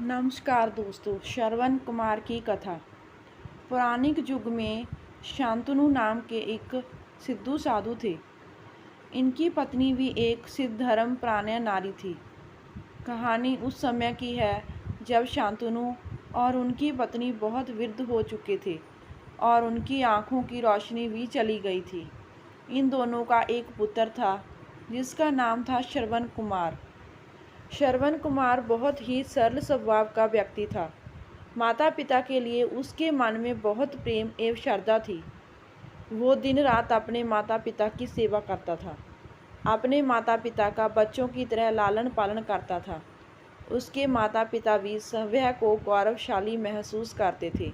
नमस्कार दोस्तों, श्रवण कुमार की कथा। पौराणिक युग में शांतनु नाम के एक सिद्धू साधु थे। इनकी पत्नी भी एक सिद्ध धर्मपरायण नारी थी। कहानी उस समय की है जब शांतनु और उनकी पत्नी बहुत वृद्ध हो चुके थे और उनकी आंखों की रोशनी भी चली गई थी। इन दोनों का एक पुत्र था जिसका नाम था श्रवण कुमार। श्रवण कुमार बहुत ही सरल स्वभाव का व्यक्ति था। माता पिता के लिए उसके मन में बहुत प्रेम एवं श्रद्धा थी। वो दिन रात अपने माता पिता की सेवा करता था। अपने माता पिता का बच्चों की तरह लालन पालन करता था। उसके माता पिता भी स्वयं को गौरवशाली महसूस करते थे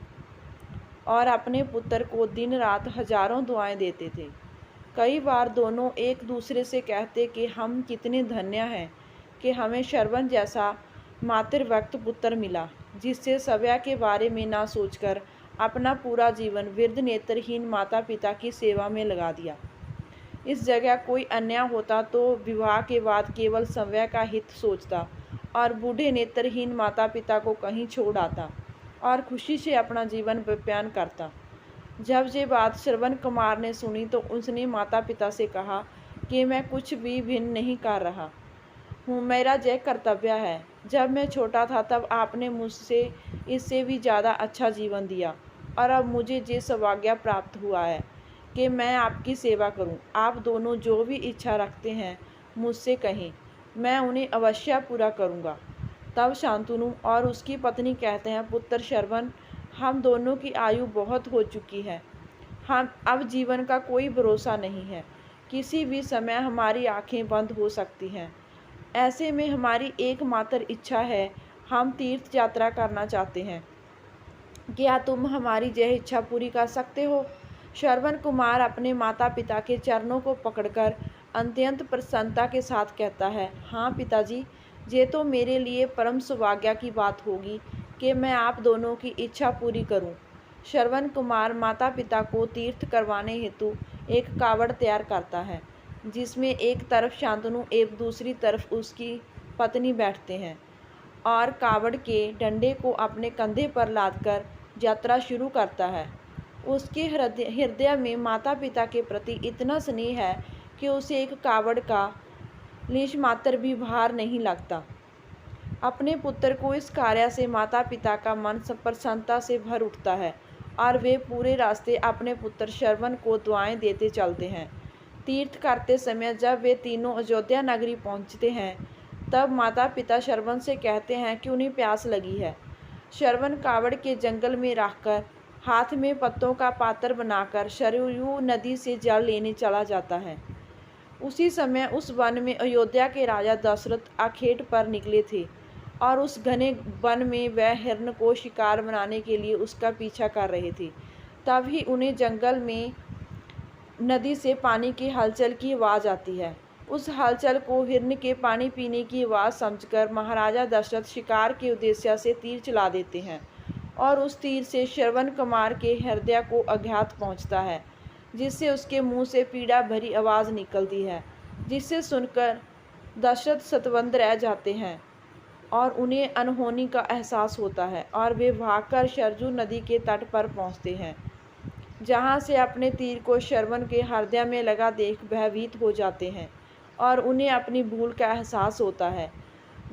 और अपने पुत्र को दिन रात हजारों दुआएं देते थे। कई बार दोनों एक दूसरे से कहते कि हम कितने धन्य हैं कि हमें श्रवण जैसा मातृभक्त पुत्र मिला, जिससे स्वयं के बारे में ना सोचकर अपना पूरा जीवन वृद्ध नेत्रहीन माता पिता की सेवा में लगा दिया। इस जगह कोई अन्याय होता तो विवाह के बाद केवल स्वयं का हित सोचता और बूढ़े नेत्रहीन माता पिता को कहीं छोड़ आता और खुशी से अपना जीवन व्यापन करता। जब ये बात श्रवण कुमार ने सुनी तो उसने माता पिता से कहा कि मैं कुछ भी भिन्न नहीं कर रहा हूँ, मेरा यह कर्तव्य है। जब मैं छोटा था तब आपने मुझसे इससे भी ज़्यादा अच्छा जीवन दिया और अब मुझे ये सौभाग्य प्राप्त हुआ है कि मैं आपकी सेवा करूं। आप दोनों जो भी इच्छा रखते हैं मुझसे कहें, मैं उन्हें अवश्य पूरा करूंगा। तब शांतनु और उसकी पत्नी कहते हैं, पुत्र श्रवण, हम दोनों की आयु बहुत हो चुकी है। हम अब जीवन का कोई भरोसा नहीं है। किसी भी समय हमारी आंखें बंद हो सकती हैं। ऐसे में हमारी एकमात्र इच्छा है, हम तीर्थ यात्रा करना चाहते हैं। क्या तुम हमारी यह इच्छा पूरी कर सकते हो? श्रवण कुमार अपने माता पिता के चरणों को पकड़कर अत्यंत प्रसन्नता के साथ कहता है, हाँ पिताजी, ये तो मेरे लिए परम सौभाग्य की बात होगी कि मैं आप दोनों की इच्छा पूरी करूं। श्रवण कुमार माता पिता को तीर्थ करवाने हेतु एक कावड़ तैयार करता है, जिसमें एक तरफ शांतनु एवं दूसरी तरफ उसकी पत्नी बैठते हैं और कावड़ के डंडे को अपने कंधे पर लादकर यात्रा शुरू करता है। उसके हृदय में माता पिता के प्रति इतना स्नेह है कि उसे एक कावड़ का लेश मात्र भी भार नहीं लगता। अपने पुत्र को इस कार्य से माता पिता का मन प्रसन्नता से भर उठता है और वे पूरे रास्ते अपने पुत्र श्रवण को दुआएं देते चलते हैं। तीर्थ करते समय जब वे तीनों अयोध्या नगरी पहुंचते हैं तब माता पिता श्रवण से कहते हैं कि उन्हें प्यास लगी है। श्रवण कावड़ के जंगल में रखकर हाथ में पत्तों का पात्र बनाकर सरयू नदी से जल लेने चला जाता है। उसी समय उस वन में अयोध्या के राजा दशरथ आखेट पर निकले थे और उस घने वन में वह हिरण को शिकार बनाने के लिए उसका पीछा कर रहे थे। तभी उन्हें जंगल में नदी से पानी की हलचल की आवाज़ आती है। उस हलचल को हिरण के पानी पीने की आवाज़ समझकर महाराजा दशरथ शिकार के उद्देश्य से तीर चला देते हैं और उस तीर से श्रवण कुमार के हृदय को आघात पहुंचता है, जिससे उसके मुंह से पीड़ा भरी आवाज़ निकलती है, जिसे सुनकर दशरथ स्तब्ध रह जाते हैं और उन्हें अनहोनी का एहसास होता है और वे भागकर सरयू नदी के तट पर पहुंचते हैं, जहां से अपने तीर को श्रवण के हृदय में लगा देख भयभीत हो जाते हैं और उन्हें अपनी भूल का एहसास होता है।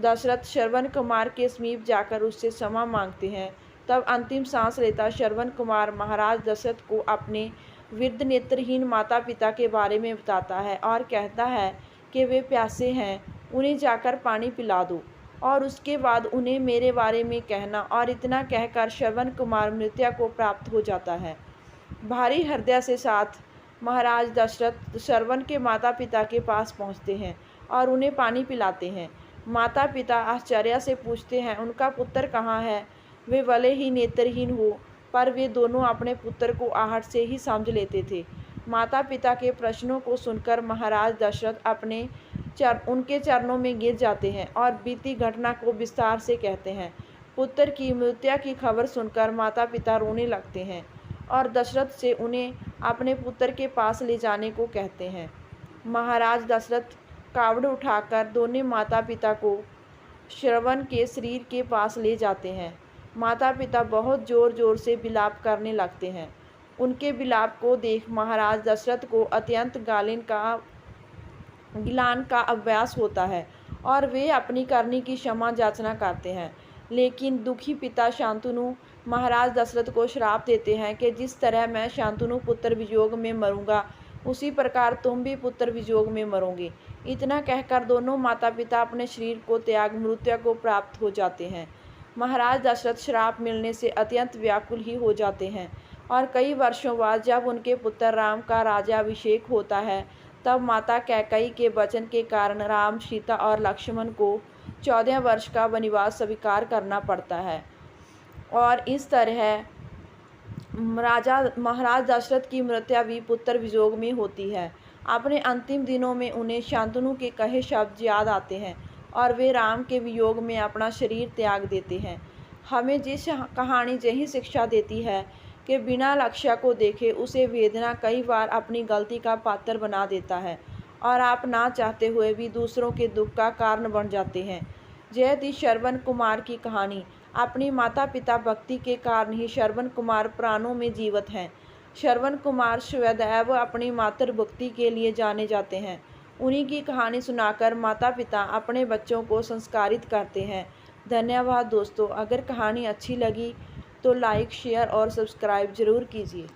दशरथ श्रवण कुमार के समीप जाकर उससे क्षमा मांगते हैं। तब अंतिम सांस लेता श्रवण कुमार महाराज दशरथ को अपने वृद्ध नेत्रहीन माता पिता के बारे में बताता है और कहता है कि वे प्यासे हैं, उन्हें जाकर पानी पिला दो और उसके बाद उन्हें मेरे बारे में कहना। और इतना कहकर श्रवण कुमार मृत्यु को प्राप्त हो जाता है। भारी हृदय से साथ महाराज दशरथ श्रवण के माता पिता के पास पहुंचते हैं और उन्हें पानी पिलाते हैं। माता पिता आश्चर्य से पूछते हैं, उनका पुत्र कहाँ है? वे भले ही नेत्रहीन हो पर वे दोनों अपने पुत्र को आहट से ही समझ लेते थे। माता पिता के प्रश्नों को सुनकर महाराज दशरथ उनके चरणों में गिर जाते हैं और बीती घटना को विस्तार से कहते हैं। पुत्र की मृत्यु की खबर सुनकर माता पिता रोने लगते हैं और दशरथ से उन्हें अपने पुत्र के पास ले जाने को कहते हैं। महाराज दशरथ कावड़ उठाकर दोनों माता पिता को श्रवण के शरीर के पास ले जाते हैं। माता पिता बहुत ज़ोर ज़ोर से विलाप करने लगते हैं। उनके विलाप को देख महाराज दशरथ को अत्यंत गिलान का अभ्यास होता है और वे अपनी करनी की क्षमा याचना करते हैं। लेकिन दुखी पिता शांतनु महाराज दशरथ को श्राप देते हैं कि जिस तरह मैं शांतनु पुत्र वियोग में मरूंगा, उसी प्रकार तुम भी पुत्र वियोग में मरोगे। इतना कहकर दोनों माता पिता अपने शरीर को त्याग मृत्यु को प्राप्त हो जाते हैं। महाराज दशरथ श्राप मिलने से अत्यंत व्याकुल ही हो जाते हैं और कई वर्षों बाद जब उनके पुत्र राम का राज्याभिषेक होता है, तब माता कैकेयी के वचन के कारण राम, सीता और लक्ष्मण को 14 वर्ष का वनवास स्वीकार करना पड़ता है। और इस तरह महाराज दशरथ की मृत्यु भी पुत्र वियोग में होती है। अपने अंतिम दिनों में उन्हें शांतनु के कहे शब्द याद आते हैं और वे राम के वियोग में अपना शरीर त्याग देते हैं। हमें जिस कहानी यही शिक्षा देती है कि बिना लक्ष्य को देखे उसे वेदना कई बार अपनी गलती का पात्र बना देता है और आप ना चाहते हुए भी दूसरों के दुख का कारण बन जाते हैं। यह थी श्रवण कुमार की कहानी। अपनी माता पिता भक्ति के कारण ही श्रवण कुमार प्राणों में जीवित हैं। श्रवण कुमार सदैव अपनी मातृभक्ति के लिए जाने जाते हैं। उन्हीं की कहानी सुनाकर माता पिता अपने बच्चों को संस्कारित करते हैं। धन्यवाद दोस्तों। अगर कहानी अच्छी लगी तो लाइक, शेयर और सब्सक्राइब ज़रूर कीजिए।